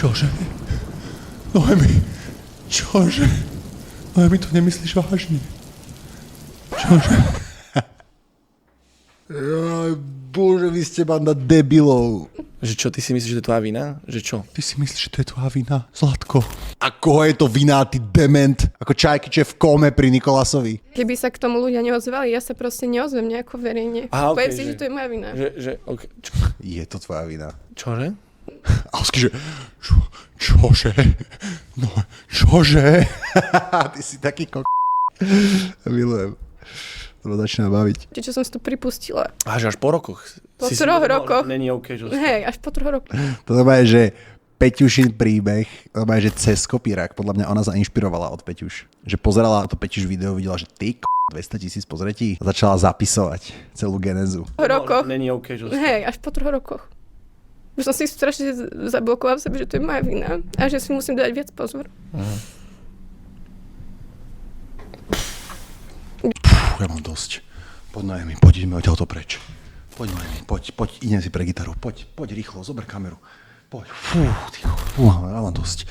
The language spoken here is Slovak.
Čože? Noemi, čože? Noemi, to nemyslíš vážne? Čože? Bože, vy ste banda debilov. Že čo, ty si myslíš, že to je tvoja vina? Že čo? Ty si myslíš, že to je tvoja vina? Zlatko. A koho je to vina, ty dement? Ako Čajky, čo je v kóme pri Nikolasovi. Keby sa k tomu ľudia neozvali, ja sa proste neozvem nejako verejne. Aha, okej, Povedz si, že to je moja vina. Okay. Je to tvoja vina. Čože? A Osky, že čože? No, čože? Ty si taký Milujem. To ma začína baviť. Čo som si to pripustila. Až po rokoch. Po 3 rokoch. Není OK, že... Hej, až po 3 rokoch. To znamená, že Peťušin príbeh, to znamená, že cez kopírak, podľa mňa ona zainšpirovala od Peťuš. Že pozerala to Peťuš video, videla, že ty 200 000 pozretí a začala zapisovať celú genézu. Po rokoch. Není OK, že... Hej, až po 3 rokoch. Už som si strašne zablokovala v sebe, že to je moja vina a že si musím dať viac pozor. Ja mám dosť. Poď Noemi, poď, ideme odtiaľto preč. Poď Noemi, poď, idem si pre gitaru. Poď rýchlo, zober kameru. Poď, ja mám dosť.